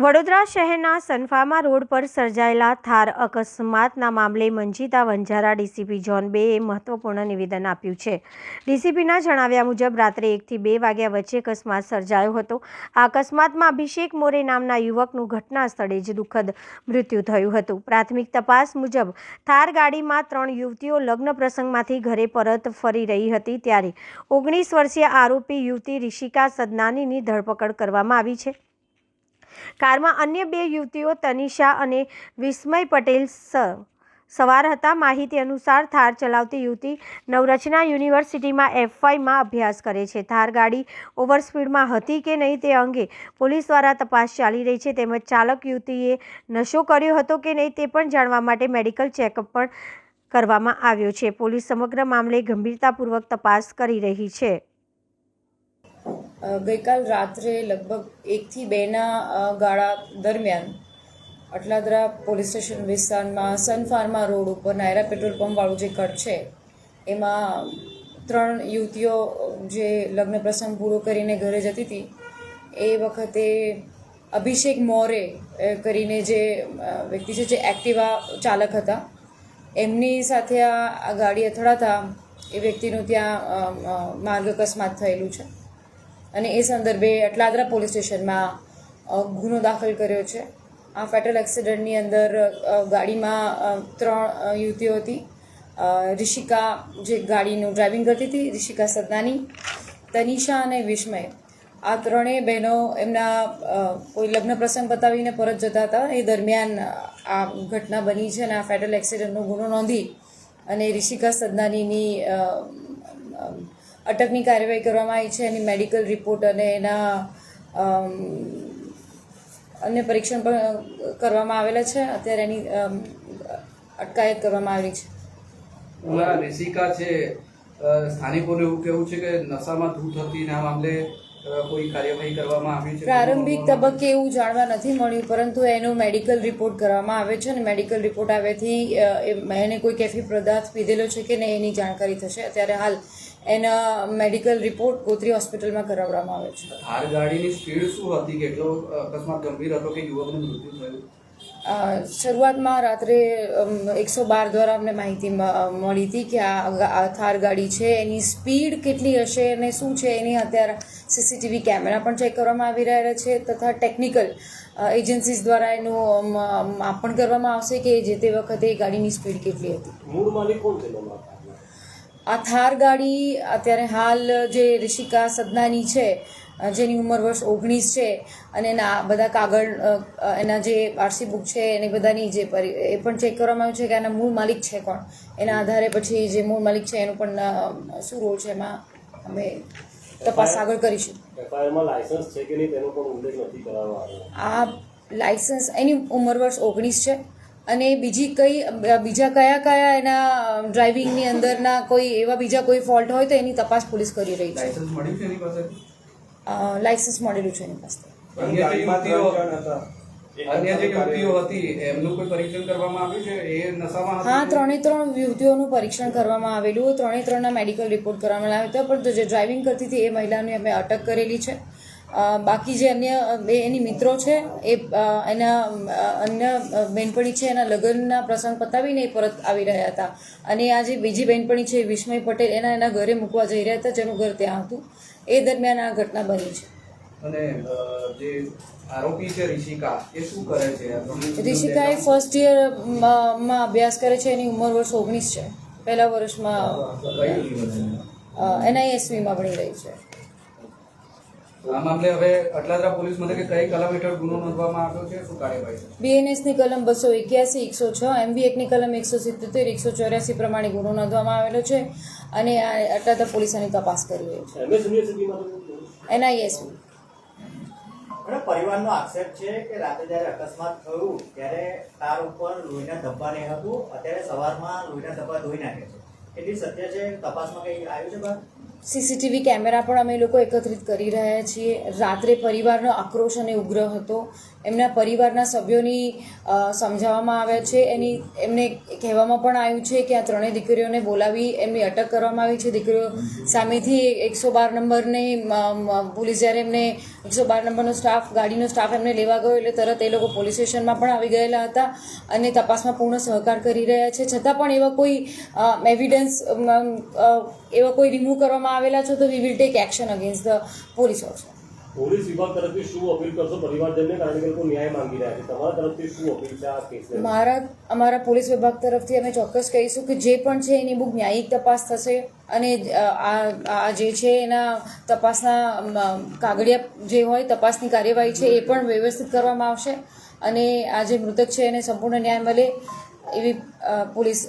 વડોદરા શહેરના સનફાર્મા રોડ પર સર્જાયેલા થાર અકસ્માતના મામલે મંજીતા વંજારા ડીસીપી ઝોન 2એ મહત્વપૂર્ણ નિવેદન આપ્યું છે. ડીસીપીના જણાવ્યા મુજબ રાત્રે 1 થી 2 વાગ્યા વચ્ચે અકસ્માત સર્જાયો હતો. આ અકસ્માતમાં અભિષેક મોરે નામના યુવકનું ઘટના સ્થળે જ દુઃખદ મૃત્યુ થયું હતું. પ્રાથમિક તપાસ મુજબ થાર ગાડીમાં 3 યુવતીઓ લગ્ન પ્રસંગમાંથી ઘરે પરત ફરી રહી હતી ત્યારે 19 વર્ષીય આરોપી યુવતી રિશિકા સદનાનીની ધરપકડ કરવામાં આવી છે. કારમાં અન્ય 2 યુવતીઓ તનિષા અને વિસ્મય પટેલ સવાર હતા. માહિતી અનુસાર થાર ચલાવતી યુવતી નવરચના યુનિવર્સિટીમાં F5માં અભ્યાસ કરે છે. થાર ગાડી ઓવરસ્પીડમાં હતી કે નહીં તે અંગે પોલીસ દ્વારા તપાસ ચાલી રહી છે. તેમજ ચાલક યુવતીએ નશો કર્યો હતો કે નહીં તે પણ જાણવા માટે મેડિકલ ચેકઅપ પણ કરવામાં આવ્યો છે. પોલીસ સમગ્ર મામલે ગંભીરતાપૂર્વક તપાસ કરી રહી છે. ગઈકાલ રાત્રે લગભગ 1 થી 2ના ગાળા દરમિયાન અટલાદરા પોલીસ સ્ટેશન વિસ્તારમાં સનફાર્મા રોડ ઉપર નાયરા પેટ્રોલ પંપવાળું જે કટ છે એમાં 3 યુવતીઓ જે લગ્ન પ્રસંગ પૂરો કરીને ઘરે જતી હતી એ વખતે અભિષેક મોરે કરીને જે વ્યક્તિ છે જે એક્ટિવા ચાલક હતા એમની સાથે આ ગાડી અથડાતા એ વ્યક્તિનું ત્યાં માર્ગ અકસ્માત થયેલું છે અને એ સંદર્ભે અટલાદરા પોલીસ સ્ટેશનમાં ગુનો દાખલ કર્યો છે. આ ફેટલ એક્સિડન્ટની અંદર ગાડીમાં 3 યુવતીઓ હતી. રિશિકા જે ગાડીનું ડ્રાઇવિંગ કરતી હતી, રિશિકા સદનાની, તનિષા અને વિસ્મય, આ 3 બહેનો એમના કોઈ લગ્ન પ્રસંગ પતાવીને પરત જતા હતા. એ દરમિયાન આ ઘટના બની છે અને આ ફેટલ એક્સિડન્ટનો ગુનો નોંધી અને રિશિકા સદનાનીની અટકની કાર્યવાહી કરવામાં આવી છે. એની મેડિકલ રિપોર્ટ અને એના અન્ય પરીક્ષણ પણ કરવામાં આવેલા છે. અત્યારે એની અટકાયત કરવામાં આવેલી છે. રિશિકા છે, સ્થાનિકોનું એવું કહેવું છે કે નશામાં ધૂત હતી ને આ મામલે કોઈ કાર્યવાહી કરવામાં આવી છે. પ્રારંભિક તબક્કે એવું જાણવા નથી મળ્યું, પરંતુ એનો મેડિકલ રિપોર્ટ કરવામાં આવે છે અને મેડિકલ રિપોર્ટ આવ્યાથી એને કોઈ કેફી પદાર્થ પીધેલો છે કે નહીં એની જાણકારી થશે. અત્યારે હાલ એના મેડિકલ રિપોર્ટ ગોત્રી હોસ્પિટલમાં કરાવવામાં આવે છે. થાર ગાડીની સ્પીડ શું હતી, કેટલો અકસ્માત ગંભીર હતો કે યુવકનું મૃત્યુ થયું? શરૂઆતમાં રાત્રે 112 દ્વારા અમને માહિતી મળી હતી કે આ થાર ગાડી છે, એની સ્પીડ કેટલી હશે અને શું છે એની અત્યારે CCTV કેમેરા પણ ચેક કરવામાં આવી રહ્યા છે તથા ટેકનિકલ એજન્સીસ દ્વારા એનું માપન કરવામાં આવશે કે જે તે વખતે ગાડીની સ્પીડ કેટલી હતી. મૂળ માલિક કોણ છે? આ થાર ગાડી અત્યારે હાલ જે રિશિકા સદનાની છે જેની ઉંમર વર્ષ 19 છે અને એના બધા કાગળ એના જે RC બુક છે એની બધાની જે એ પણ ચેક કરવામાં આવ્યું છે કે આના મૂળ માલિક છે કોણ. એના આધારે પછી જે મૂળ માલિક છે એનું પણ શું રોલ છે એમાં અમે તપાસ આગળ કરીશું. એફઆઈઆરમાં લાયસન્સ છે કે નહીં તેનો પણ ઉલ્લેખ નથી કરવામાં આવ્યો. આ લાયસન્સ એની ઉંમર વર્ષ 19 છે અને બીજા કયા એના ડ્રાઇવિંગની અંદરના કોઈ એવા બીજા કોઈ ફોલ્ટ હોય તો એની તપાસ પોલીસ કરી રહી છે. લાયસન્સ મળ્યું છે એની પાસે? લાયસન્સ મળેલું છે એની પાસે. અન્ય જે યુવતીઓ હતી એમનું કોઈ પરીક્ષણ કરવામાં આવ્યું છે? એ નશામાં હતી? હા, 3 યુવતીઓનું પરીક્ષણ કરવામાં આવેલું. 3ના મેડિકલ રિપોર્ટ કરવામાં આવ્યા હતા, પણ જે ડ્રાઇવિંગ કરતી હતી એ મહિલાને અમે અટક કરેલી છે. બાકી જે અન્ય 2 એની મિત્રો છે એ એના અન્ય બહેનપણી છે એના લગ્નના પ્રસંગ પતાવીને એ પરત આવી રહ્યા હતા અને આ જે બીજી બહેનપણી છે વિસ્મય પટેલ એના ઘરે મૂકવા જઈ રહ્યા હતા જેનું ઘર ત્યાં હતું. એ દરમિયાન આ ઘટના બની છે. અને જે આરોપી છે રિશિકા એ શું કરે છે? રિશિકા એ ફર્સ્ટ યરમાં અભ્યાસ કરે છે. એની ઉંમર વર્ષ 19 છે. પહેલા વર્ષમાં NISVમાં ભણી રહી છે. આ મામલે હવે અટલાદરા પોલીસ મથકે કઈ કલમ હેઠળ ગુનો નોંધવામાં આવ્યો છે? શું કાર્યવાહી? BNSની કલમ 281, 106, MV એક્ટની કલમ 177, 184 પ્રમાણે ગુનો નોંધવામાં આવેલો છે અને અટલાદરા પોલીસ એની તપાસ કરી રહી છે. NISV. પરિવારનો આક્ષેપ છે કે રાતે જ્યારે અકસ્માત થયું ત્યારે કાર ઉપર લોહીના ધબ્બા નહીં હતું, અત્યારે સવારમાં લોહીના ધબ્બા ધોઈ નાખે છે. એટલી સત્ય છે? તપાસમાં કંઈ આવ્યું છે બહાર? CCTV કેમેરા પણ અમે લોકો એકત્રિત કરી રહ્યા છીએ. રાત્રે પરિવારનો આક્રોશ અને ઉગ્ર હતો એમના પરિવારના સભ્યોની સમજાવવામાં આવ્યા છે. એમને કહેવામાં પણ આવ્યું છે કે આ ત્રણેય દીકરીઓને બોલાવી એમની અટક કરવામાં આવી છે. દીકરીઓ સામેથી 112 નંબરની પોલીસ જ્યારે એમને 112 નંબરનો ગાડીનો સ્ટાફ એમને લેવા ગયો એટલે તરત એ લોકો પોલીસ સ્ટેશનમાં પણ આવી ગયેલા હતા અને તપાસમાં પૂર્ણ સહકાર કરી રહ્યા છે. છતાં પણ એવા કોઈ એવિડન્સ એવા કોઈ રિમૂવ કરવામાં આવેલા છે તો we will take action against the police also. Police વિભાગ તરફથી શું અપીલ કરશો પરિવારજનને, કારણ કે લોકો ન્યાય માંગી રહ્યા છે, તમારા તરફથી શું અપીલ છે આ કેસને? અમારા પોલીસ વિભાગ તરફથી અમે ચોક્કસ કહીશું કે જે પણ છે એની બહુ ન્યાયિક તપાસ થશે અને આ જે છે એના તપાસના કાગળિયા જે હોય તપાસની કાર્યવાહી છે એ પણ વ્યવસ્થિત કરવામાં આવશે અને આ જે મૃતક છે એને સંપૂર્ણ ન્યાય મળે એવી પોલીસ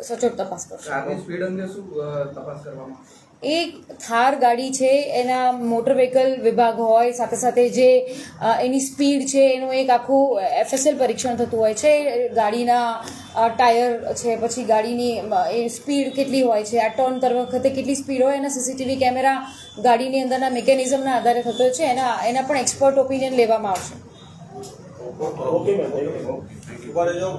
સચોટ તપાસ કરશે. કારની સ્પીડ અંગે શું તપાસ કરવામાં આવશે? એ થાર ગાડી છે એના મોટર વ્હીકલ વિભાગ હોય સાથે સાથે જે એની સ્પીડ છે એનું એક આખું FSL પરીક્ષણ થતું હોય છે. ગાડીના ટાયર છે, પછી ગાડીની એ સ્પીડ કેટલી હોય છે, આ ટર્ન કરવા વખતે કેટલી સ્પીડ હોય, એના CCTV કેમેરા ગાડીની અંદરના મિકેનિઝમના આધારે થતો છે. એના પણ એક્સપર્ટ ઓપિનિયન લેવામાં આવશે. Okay ma'am, thank you.